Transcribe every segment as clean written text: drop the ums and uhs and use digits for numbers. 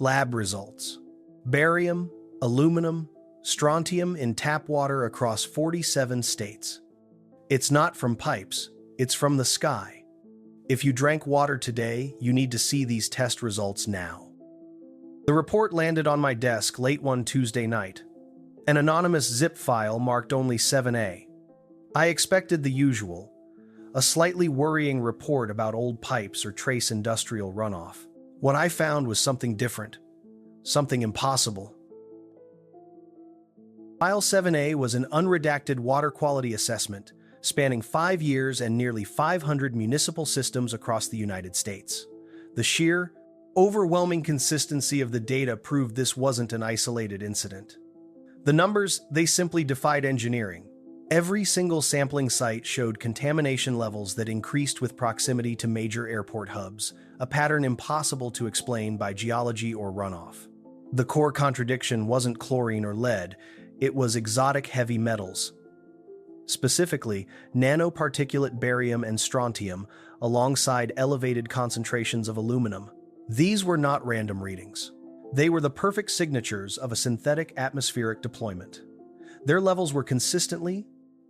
Lab results. Barium, aluminum, strontium in tap water across 47 states. It's not from pipes, it's from the sky. If you drank water today, you need to see these test results now. The report landed on my desk late one Tuesday night. An anonymous zip file marked only 7A. I expected the usual, a slightly worrying report about old pipes or trace industrial runoff. What I found was something different, something impossible. File 7A was an unredacted water quality assessment spanning 5 years and nearly 500 municipal systems across the United States. The sheer, overwhelming consistency of the data proved this wasn't an isolated incident. The numbers, they simply defied engineering. Every single sampling site showed contamination levels that increased with proximity to major airport hubs, a pattern impossible to explain by geology or runoff. The core contradiction wasn't chlorine or lead, it was exotic heavy metals. Specifically, nanoparticulate barium and strontium, alongside elevated concentrations of aluminum. These were not random readings. They were the perfect signatures of a synthetic atmospheric deployment. Their levels were consistently,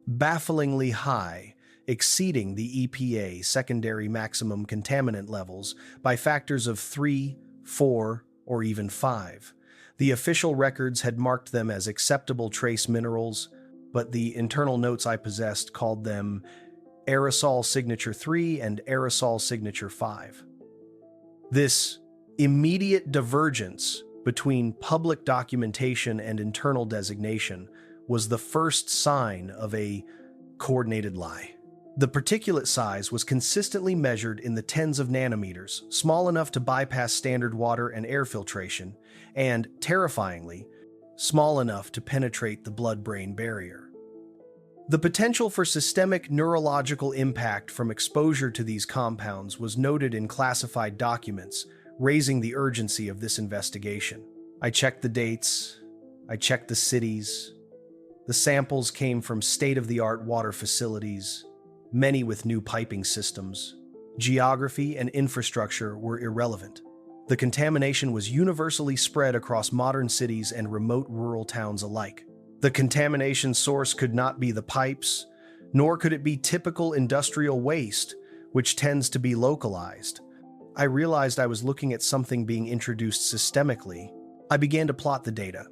bafflingly high, exceeding the EPA secondary maximum contaminant levels by factors of 3, 4, or even 5. The official records had marked them as acceptable trace minerals, but the internal notes I possessed called them aerosol signature 3 and aerosol signature 5. This immediate divergence between public documentation and internal designation was the first sign of a coordinated lie. The particulate size was consistently measured in the tens of nanometers, small enough to bypass standard water and air filtration, and, terrifyingly, small enough to penetrate the blood-brain barrier. The potential for systemic neurological impact from exposure to these compounds was noted in classified documents, raising the urgency of this investigation. I checked the dates, I checked the cities. The samples came from state-of-the-art water facilities, many with new piping systems. Geography and infrastructure were irrelevant. The contamination was universally spread across modern cities and remote rural towns alike. The contamination source could not be the pipes, nor could it be typical industrial waste, which tends to be localized. I realized I was looking at something being introduced systemically. I began to plot the data.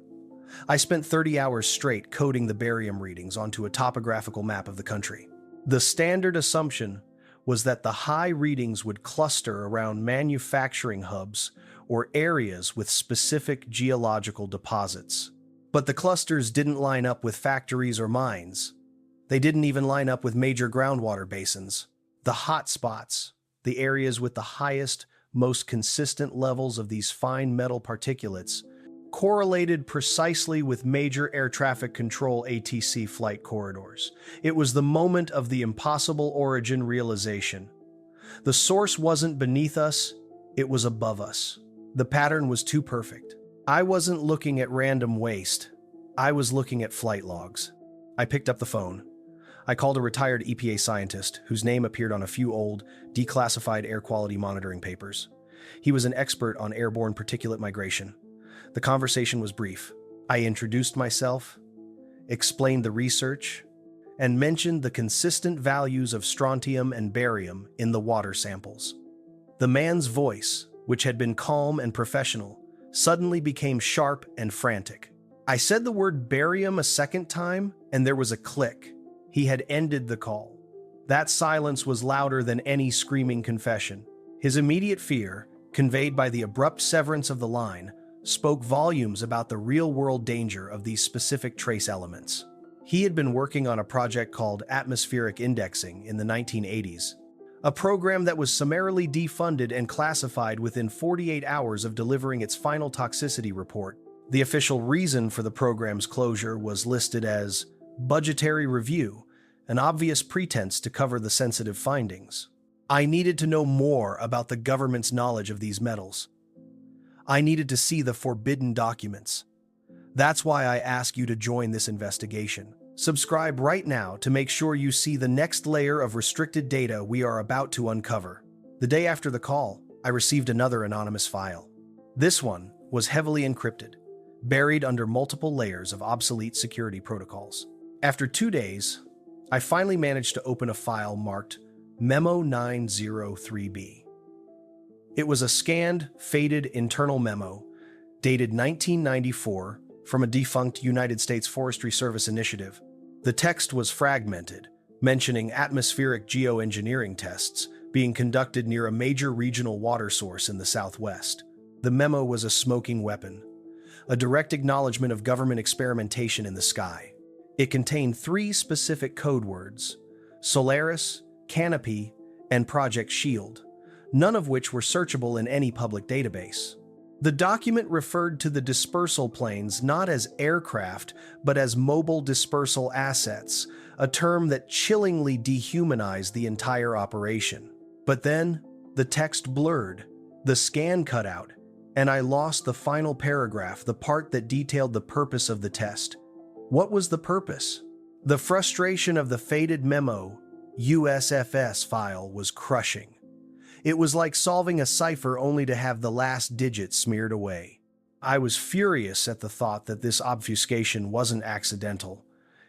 I spent 30 hours straight coding the barium readings onto a topographical map of the country. The standard assumption was that the high readings would cluster around manufacturing hubs or areas with specific geological deposits. But the clusters didn't line up with factories or mines. They didn't even line up with major groundwater basins. The hot spots, the areas with the highest, most consistent levels of these fine metal particulates, correlated precisely with major air traffic control ATC flight corridors. It was the moment of the impossible origin realization. The source wasn't beneath us, it was above us. The pattern was too perfect. I wasn't looking at random waste. I was looking at flight logs. I picked up the phone. I called a retired EPA scientist whose name appeared on a few old, declassified air quality monitoring papers. He was an expert on airborne particulate migration. The conversation was brief. I introduced myself, explained the research, and mentioned the consistent values of strontium and barium in the water samples. The man's voice, which had been calm and professional, suddenly became sharp and frantic. I said the word barium a second time, and there was a click. He had ended the call. That silence was louder than any screaming confession. His immediate fear, conveyed by the abrupt severance of the line, spoke volumes about the real-world danger of these specific trace elements. He had been working on a project called atmospheric indexing in the 1980s, a program that was summarily defunded and classified within 48 hours of delivering its final toxicity report. The official reason for the program's closure was listed as budgetary review, an obvious pretense to cover the sensitive findings. I needed to know more about the government's knowledge of these metals. I needed to see the forbidden documents. That's why I ask you to join this investigation. Subscribe right now to make sure you see the next layer of restricted data we are about to uncover. The day after the call, I received another anonymous file. This one was heavily encrypted, buried under multiple layers of obsolete security protocols. After 2 days, I finally managed to open a file marked Memo 903B. It was a scanned, faded internal memo dated 1994 from a defunct United States Forestry Service initiative. The text was fragmented, mentioning atmospheric geoengineering tests being conducted near a major regional water source in the Southwest. The memo was a smoking weapon, a direct acknowledgement of government experimentation in the sky. It contained 3 specific code words: Solaris, Canopy, and Project Shield, none of which were searchable in any public database. The document referred to the dispersal planes not as aircraft, but as mobile dispersal assets, a term that chillingly dehumanized the entire operation. But then, the text blurred, the scan cut out, and I lost the final paragraph, the part that detailed the purpose of the test. What was the purpose? The frustration of the faded memo USFS file was crushing. It was like solving a cipher only to have the last digit smeared away. I was furious at the thought that this obfuscation wasn't accidental.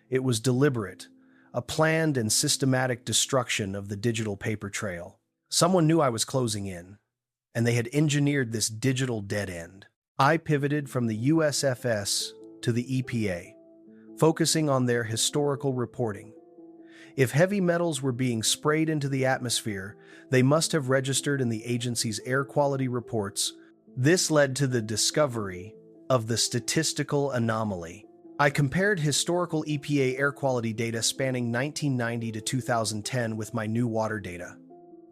It was deliberate, a planned and systematic destruction of the digital paper trail. Someone knew I was closing in, and they had engineered this digital dead end. I pivoted from the USFS to the EPA, focusing on their historical reporting. If heavy metals were being sprayed into the atmosphere, they must have registered in the agency's air quality reports. This led to the discovery of the statistical anomaly. I compared historical EPA air quality data spanning 1990 to 2010 with my new water data.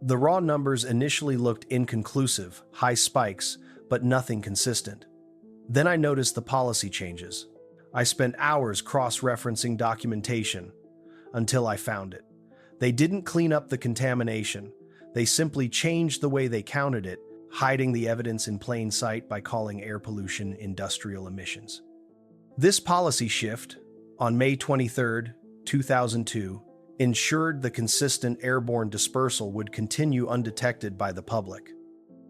The raw numbers initially looked inconclusive, high spikes, but nothing consistent. Then I noticed the policy changes. I spent hours cross-referencing documentation until I found it. They didn't clean up the contamination. They simply changed the way they counted it, hiding the evidence in plain sight by calling air pollution industrial emissions. This policy shift, on May 23, 2002, ensured the consistent airborne dispersal would continue undetected by the public.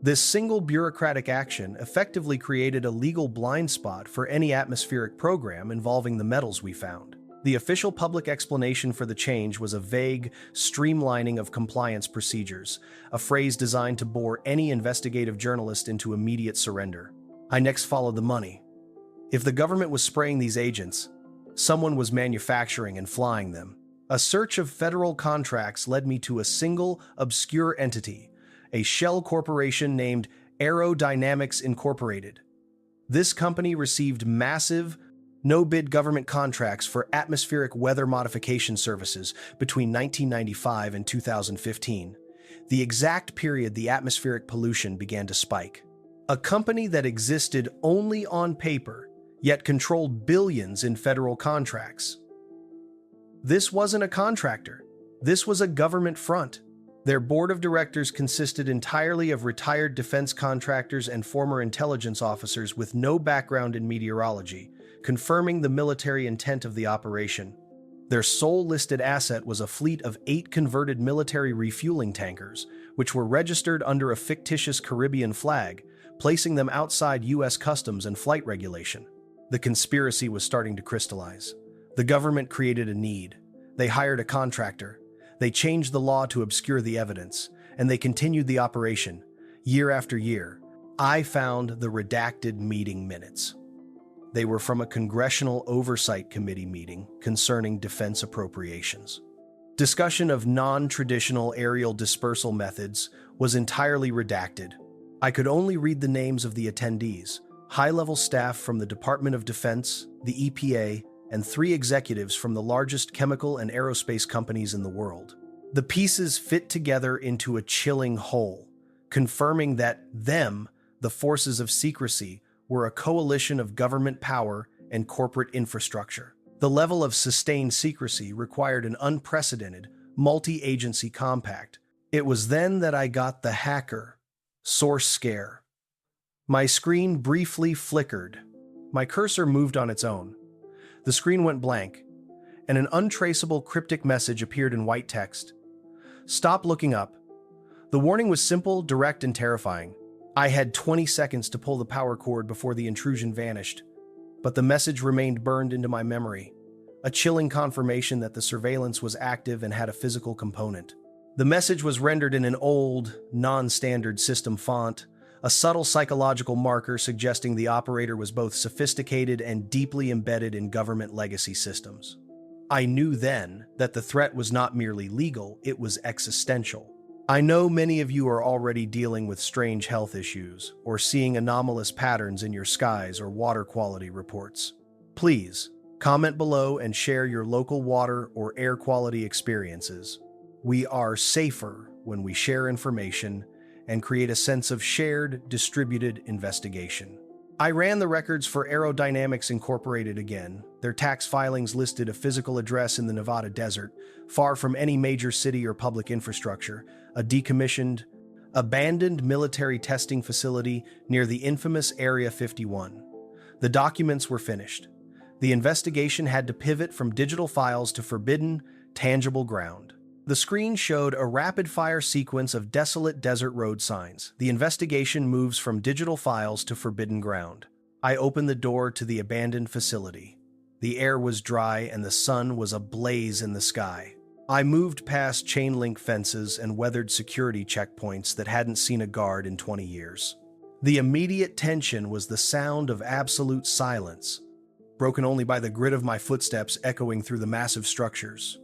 This single bureaucratic action effectively created a legal blind spot for any atmospheric program involving the metals we found. The official public explanation for the change was a vague streamlining of compliance procedures, a phrase designed to bore any investigative journalist into immediate surrender. I next followed the money. If the government was spraying these agents, someone was manufacturing and flying them. A search of federal contracts led me to a single, obscure entity, a shell corporation named Aerodynamics Incorporated. This company received massive, no-bid government contracts for atmospheric weather modification services between 1995 and 2015, the exact period the atmospheric pollution began to spike. A company that existed only on paper, yet controlled billions in federal contracts. This wasn't a contractor. This was a government front. Their board of directors consisted entirely of retired defense contractors and former intelligence officers with no background in meteorology, confirming the military intent of the operation. Their sole listed asset was a fleet of 8 converted military refueling tankers, which were registered under a fictitious Caribbean flag, placing them outside U.S. customs and flight regulation. The conspiracy was starting to crystallize. The government created a need. They hired a contractor. They changed the law to obscure the evidence, and they continued the operation. Year after year, I found the redacted meeting minutes. They were from a Congressional Oversight Committee meeting concerning defense appropriations. Discussion of non-traditional aerial dispersal methods was entirely redacted. I could only read the names of the attendees, high-level staff from the Department of Defense, the EPA, and 3 executives from the largest chemical and aerospace companies in the world. The pieces fit together into a chilling whole, confirming that them, the forces of secrecy, were a coalition of government power and corporate infrastructure. The level of sustained secrecy required an unprecedented, multi-agency compact. It was then that I got the hacker source scare. My screen briefly flickered. My cursor moved on its own. The screen went blank, and an untraceable cryptic message appeared in white text. Stop looking up. The warning was simple, direct, and terrifying. I had 20 seconds to pull the power cord before the intrusion vanished, but the message remained burned into my memory, a chilling confirmation that the surveillance was active and had a physical component. The message was rendered in an old, non-standard system font, a subtle psychological marker suggesting the operator was both sophisticated and deeply embedded in government legacy systems. I knew then that the threat was not merely legal, it was existential. I know many of you are already dealing with strange health issues or seeing anomalous patterns in your skies or water quality reports. Please, comment below and share your local water or air quality experiences. We are safer when we share information and create a sense of shared, distributed investigation. I ran the records for Aerodynamics Incorporated again. Their tax filings listed a physical address in the Nevada desert, far from any major city or public infrastructure, a decommissioned, abandoned military testing facility near the infamous Area 51. The documents were finished. The investigation had to pivot from digital files to forbidden, tangible ground. The screen showed a rapid-fire sequence of desolate desert road signs. The investigation moves from digital files to forbidden ground. I opened the door to the abandoned facility. The air was dry and the sun was ablaze in the sky. I moved past chain-link fences and weathered security checkpoints that hadn't seen a guard in 20 years. The immediate tension was the sound of absolute silence, broken only by the grit of my footsteps echoing through the massive structures.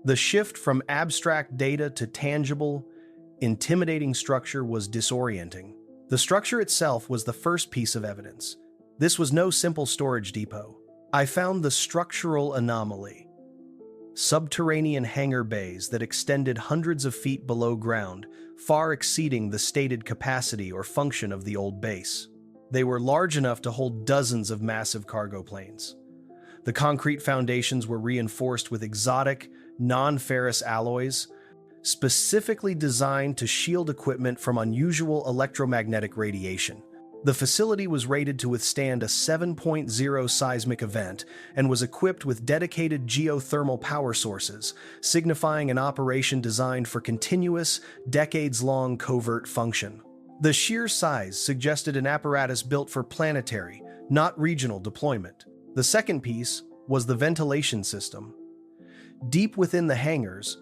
The shift from abstract data to tangible, intimidating structure was disorienting. The structure itself was the first piece of evidence. This was no simple storage depot. I found the structural anomaly. Subterranean hangar bays that extended hundreds of feet below ground, far exceeding the stated capacity or function of the old base. They were large enough to hold dozens of massive cargo planes. The concrete foundations were reinforced with exotic, non-ferrous alloys, specifically designed to shield equipment from unusual electromagnetic radiation. The facility was rated to withstand a 7.0 seismic event and was equipped with dedicated geothermal power sources, signifying an operation designed for continuous, decades-long covert function. The sheer size suggested an apparatus built for planetary, not regional deployment. The second piece was the ventilation system. Deep within the hangars,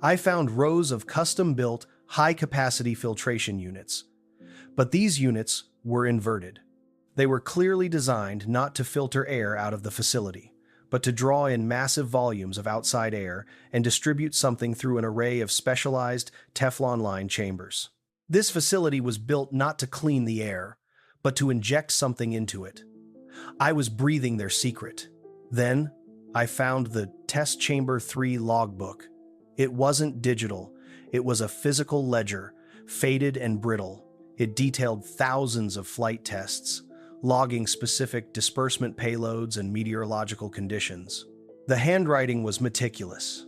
I found rows of custom-built, high-capacity filtration units. But these units were inverted. They were clearly designed not to filter air out of the facility, but to draw in massive volumes of outside air and distribute something through an array of specialized Teflon-lined chambers. This facility was built not to clean the air, but to inject something into it. I was breathing their secret. Then, I found the Test Chamber 3 logbook. It wasn't digital. It was a physical ledger, faded and brittle. It detailed thousands of flight tests, logging specific disbursement payloads and meteorological conditions. The handwriting was meticulous.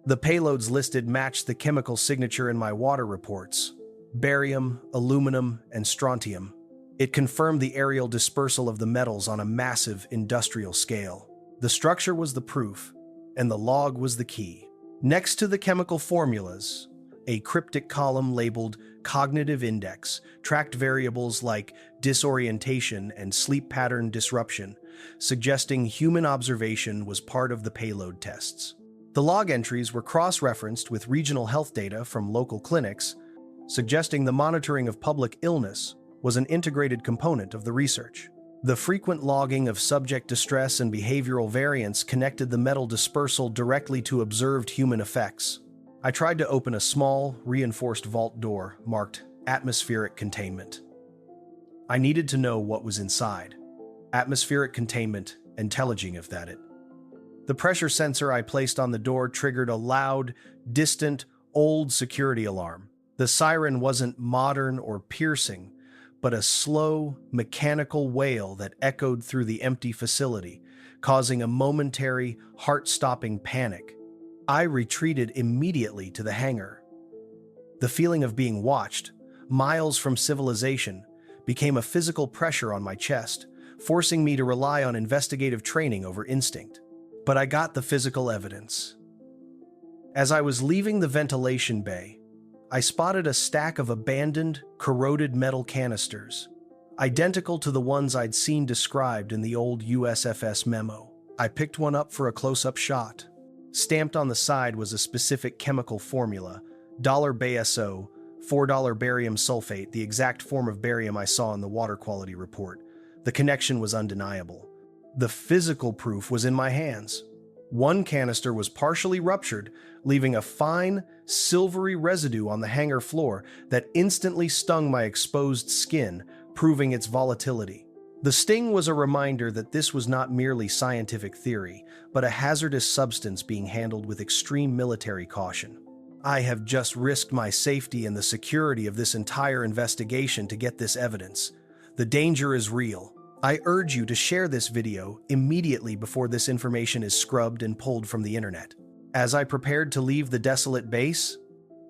The payloads listed matched the chemical signature in my water reports: barium, aluminum, and strontium. It confirmed the aerial dispersal of the metals on a massive industrial scale. The structure was the proof, and the log was the key. Next to the chemical formulas, a cryptic column labeled Cognitive Index tracked variables like disorientation and sleep pattern disruption, suggesting human observation was part of the payload tests. The log entries were cross-referenced with regional health data from local clinics, suggesting the monitoring of public illness was an integrated component of the research. The frequent logging of subject distress and behavioral variance connected the metal dispersal directly to observed human effects. I tried to open a small, reinforced vault door marked atmospheric containment. I needed to know what was inside. Atmospheric containment, intelliging if that it. The pressure sensor I placed on the door triggered a loud, distant, old security alarm. The siren wasn't modern or piercing, but a slow, mechanical wail that echoed through the empty facility, causing a momentary, heart-stopping panic. I retreated immediately to the hangar. The feeling of being watched, miles from civilization, became a physical pressure on my chest, forcing me to rely on investigative training over instinct. But I got the physical evidence. As I was leaving the ventilation bay, I spotted a stack of abandoned, corroded metal canisters, identical to the ones I'd seen described in the old USFS memo. I picked one up for a close-up shot. Stamped on the side was a specific chemical formula, $BSO, $4 barium sulfate, the exact form of barium I saw in the water quality report. The connection was undeniable. The physical proof was in my hands. One canister was partially ruptured, leaving a fine, silvery residue on the hangar floor that instantly stung my exposed skin, proving its volatility. The sting was a reminder that this was not merely scientific theory, but a hazardous substance being handled with extreme military caution. I have just risked my safety and the security of this entire investigation to get this evidence. The danger is real. I urge you to share this video immediately before this information is scrubbed and pulled from the internet. As I prepared to leave the desolate base,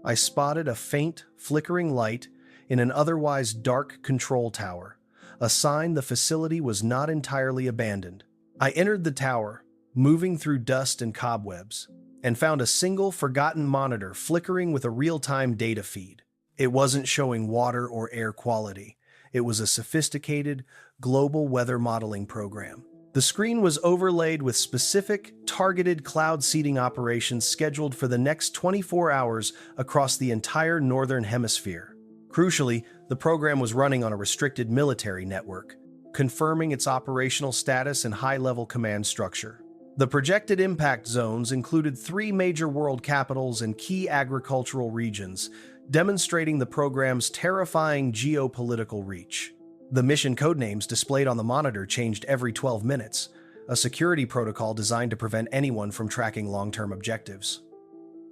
I spotted a faint, flickering light in an otherwise dark control tower, a sign the facility was not entirely abandoned. I entered the tower, moving through dust and cobwebs, and found a single forgotten monitor flickering with a real-time data feed. It wasn't showing water or air quality. It was a sophisticated, global weather modeling program. The screen was overlaid with specific, targeted cloud seeding operations scheduled for the next 24 hours across the entire northern hemisphere. Crucially, the program was running on a restricted military network, confirming its operational status and high-level command structure. The projected impact zones included 3 major world capitals and key agricultural regions, demonstrating the program's terrifying geopolitical reach. The mission codenames displayed on the monitor changed every 12 minutes, a security protocol designed to prevent anyone from tracking long-term objectives.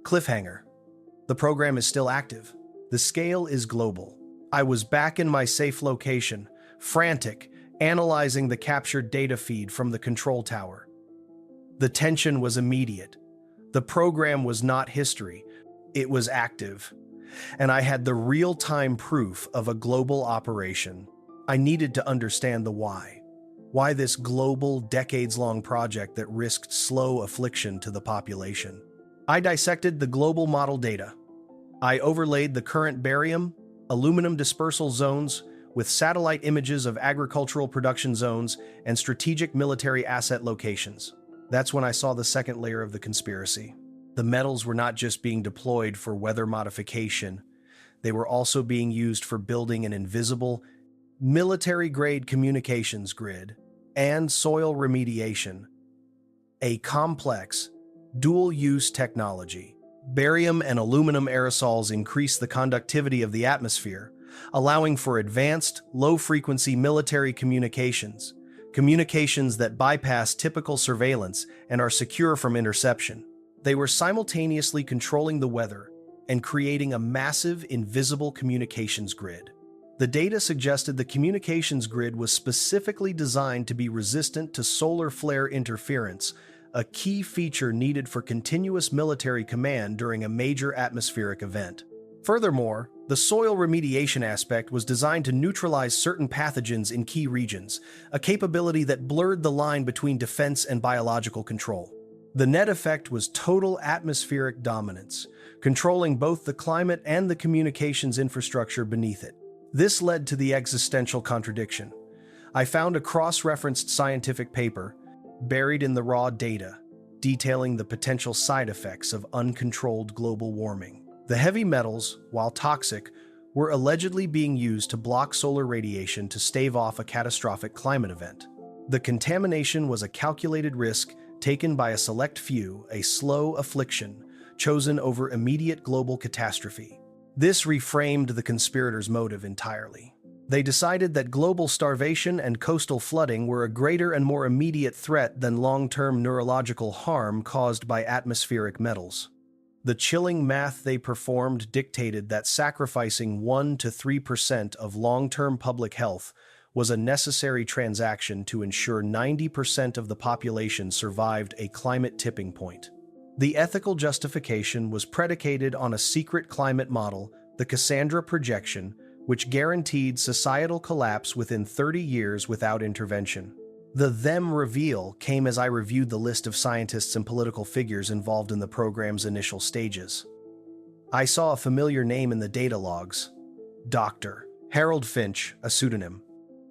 Cliffhanger. The program is still active. The scale is global. I was back in my safe location, frantic, analyzing the captured data feed from the control tower. The tension was immediate. The program was not history. It was active. And I had the real-time proof of a global operation. I needed to understand the why. Why this global, decades-long project that risked slow affliction to the population. I dissected the global model data. I overlaid the current barium, aluminum dispersal zones with satellite images of agricultural production zones and strategic military asset locations. That's when I saw the second layer of the conspiracy. The metals were not just being deployed for weather modification, they were also being used for building an invisible, military-grade communications grid and soil remediation. A complex, dual-use technology. Barium and aluminum aerosols increase the conductivity of the atmosphere, allowing for advanced, low-frequency military communications that bypass typical surveillance and are secure from interception. They were simultaneously controlling the weather and creating a massive, invisible communications grid. The data suggested the communications grid was specifically designed to be resistant to solar flare interference, a key feature needed for continuous military command during a major atmospheric event. Furthermore, the soil remediation aspect was designed to neutralize certain pathogens in key regions, a capability that blurred the line between defense and biological control. The net effect was total atmospheric dominance, controlling both the climate and the communications infrastructure beneath it. This led to the existential contradiction. I found a cross-referenced scientific paper, buried in the raw data, detailing the potential side effects of uncontrolled global warming. The heavy metals, while toxic, were allegedly being used to block solar radiation to stave off a catastrophic climate event. The contamination was a calculated risk taken by a select few, a slow affliction, chosen over immediate global catastrophe. This reframed the conspirators' motive entirely. They decided that global starvation and coastal flooding were a greater and more immediate threat than long-term neurological harm caused by atmospheric metals. The chilling math they performed dictated that sacrificing 1 to 3% of long-term public health was a necessary transaction to ensure 90% of the population survived a climate tipping point. The ethical justification was predicated on a secret climate model, the Cassandra projection, which guaranteed societal collapse within 30 years without intervention. The them reveal came as I reviewed the list of scientists and political figures involved in the program's initial stages. I saw a familiar name in the data logs. Dr. Harold Finch, a pseudonym.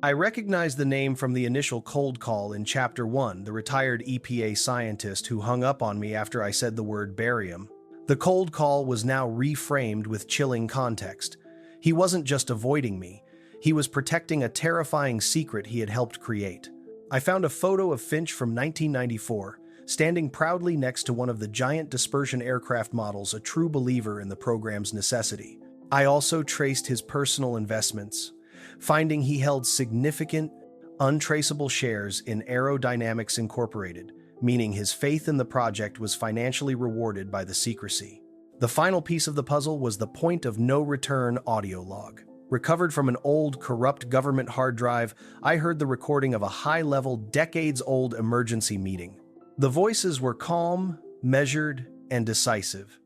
I recognized the name from the initial cold call in Chapter 1, the retired EPA scientist who hung up on me after I said the word barium. The cold call was now reframed with chilling context. He wasn't just avoiding me, he was protecting a terrifying secret he had helped create. I found a photo of Finch from 1994, standing proudly next to one of the giant dispersion aircraft models, a true believer in the program's necessity. I also traced his personal investments, finding he held significant, untraceable shares in Aerodynamics Incorporated, meaning his faith in the project was financially rewarded by the secrecy. The final piece of the puzzle was the point of no return audio log. Recovered from an old, corrupt government hard drive, I heard the recording of a high-level, decades-old emergency meeting. The voices were calm, measured, and decisive.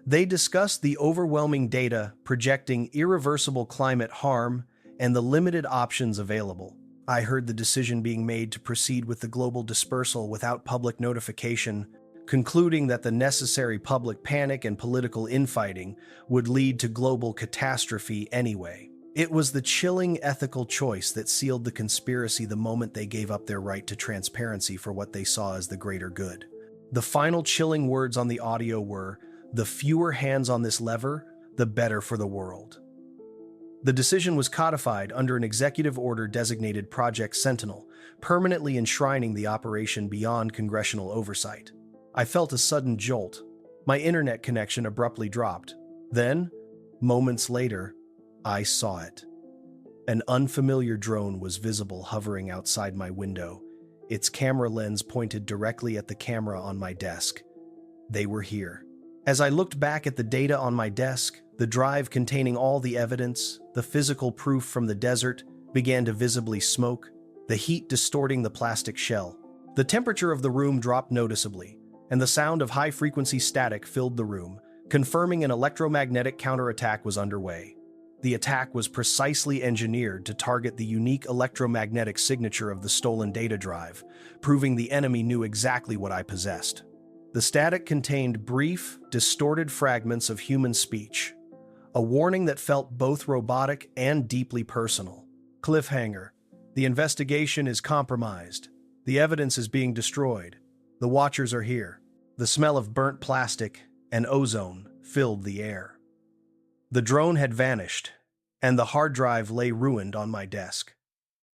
They discussed the overwhelming data projecting irreversible climate harm and the limited options available. I heard the decision being made to proceed with the global dispersal without public notification, concluding that the necessary public panic and political infighting would lead to global catastrophe anyway. It was the chilling ethical choice that sealed the conspiracy the moment they gave up their right to transparency for what they saw as the greater good. The final chilling words on the audio were, "The fewer hands on this lever, the better for the world." The decision was codified under an executive order designated Project Sentinel, permanently enshrining the operation beyond congressional oversight. I felt a sudden jolt. My internet connection abruptly dropped. Then, moments later, I saw it. An unfamiliar drone was visible hovering outside my window, its camera lens pointed directly at the camera on my desk. They were here. As I looked back at the data on my desk, the drive containing all the evidence, the physical proof from the desert, began to visibly smoke, the heat distorting the plastic shell. The temperature of the room dropped noticeably, and the sound of high-frequency static filled the room, confirming an electromagnetic counterattack was underway. The attack was precisely engineered to target the unique electromagnetic signature of the stolen data drive, proving the enemy knew exactly what I possessed. The static contained brief, distorted fragments of human speech, a warning that felt both robotic and deeply personal. Cliffhanger. The investigation is compromised. The evidence is being destroyed. The Watchers are here. The smell of burnt plastic and ozone filled the air. The drone had vanished, and the hard drive lay ruined on my desk.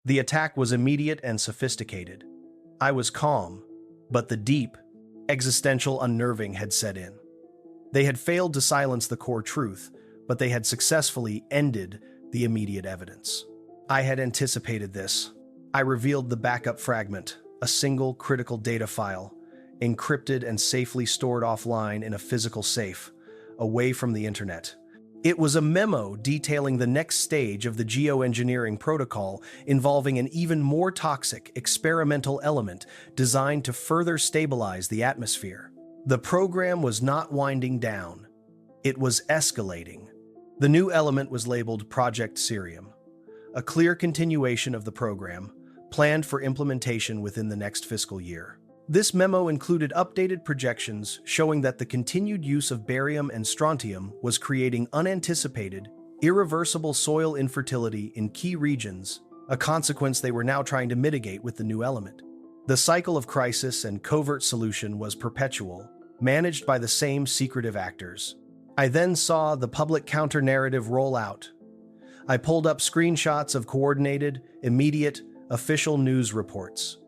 The attack was immediate and sophisticated. I was calm, but the deep, existential unnerving had set in. They had failed to silence the core truth, but they had successfully ended the immediate evidence. I had anticipated this. I revealed the backup fragment, a single critical data file, encrypted and safely stored offline in a physical safe, away from the internet. It was a memo detailing the next stage of the geoengineering protocol involving an even more toxic experimental element designed to further stabilize the atmosphere. The program was not winding down. It was escalating. The new element was labeled Project Cerium, a clear continuation of the program, planned for implementation within the next fiscal year. This memo included updated projections showing that the continued use of barium and strontium was creating unanticipated, irreversible soil infertility in key regions, a consequence they were now trying to mitigate with the new element. The cycle of crisis and covert solution was perpetual, managed by the same secretive actors. I then saw the public counter-narrative roll out. I pulled up screenshots of coordinated, immediate, official news reports.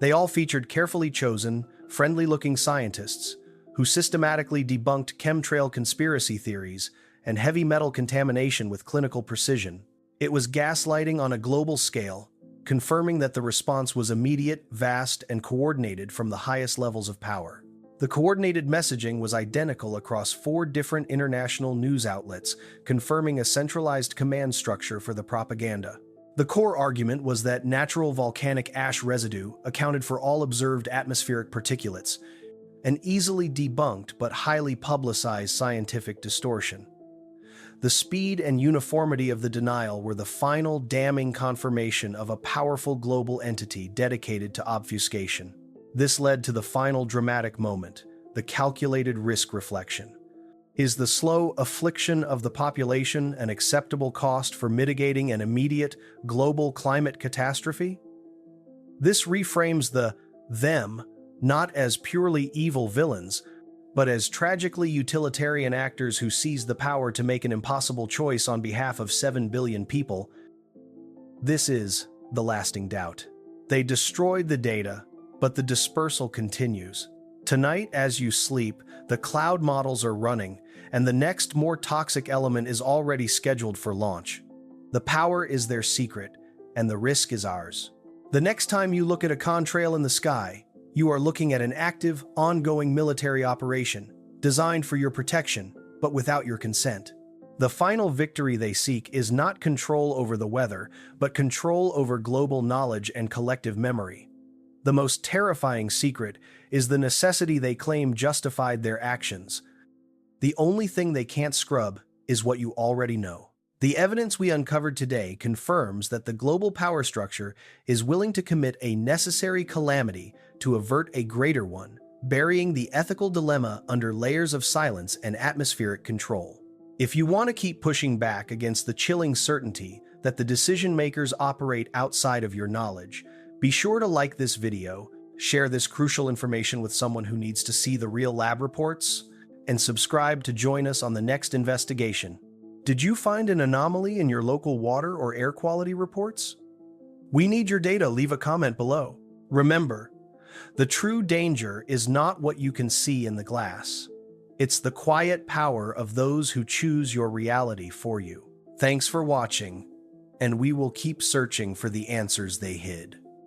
They all featured carefully chosen, friendly-looking scientists who systematically debunked chemtrail conspiracy theories and heavy metal contamination with clinical precision. It was gaslighting on a global scale, confirming that the response was immediate, vast, and coordinated from the highest levels of power. The coordinated messaging was identical across 4 different international news outlets, confirming a centralized command structure for the propaganda. The core argument was that natural volcanic ash residue accounted for all observed atmospheric particulates, an easily debunked but highly publicized scientific distortion. The speed and uniformity of the denial were the final damning confirmation of a powerful global entity dedicated to obfuscation. This led to the final dramatic moment, the calculated risk reflection. Is the slow affliction of the population an acceptable cost for mitigating an immediate global climate catastrophe? This reframes the them not as purely evil villains, but as tragically utilitarian actors who seize the power to make an impossible choice on behalf of 7 billion people. This is the lasting doubt. They destroyed the data, but the dispersal continues. Tonight, as you sleep, the cloud models are running, and the next more toxic element is already scheduled for launch. The power is their secret, and the risk is ours. The next time you look at a contrail in the sky, you are looking at an active, ongoing military operation, designed for your protection, but without your consent. The final victory they seek is not control over the weather, but control over global knowledge and collective memory. The most terrifying secret is the necessity they claim justified their actions. The only thing they can't scrub is what you already know. The evidence we uncovered today confirms that the global power structure is willing to commit a necessary calamity to avert a greater one, burying the ethical dilemma under layers of silence and atmospheric control. If you want to keep pushing back against the chilling certainty that the decision makers operate outside of your knowledge, be sure to like this video, share this crucial information with someone who needs to see the real lab reports, and subscribe to join us on the next investigation. Did you find an anomaly in your local water or air quality reports? We need your data. Leave a comment below. Remember, the true danger is not what you can see in the glass. It's the quiet power of those who choose your reality for you. Thanks for watching, and we will keep searching for the answers they hid.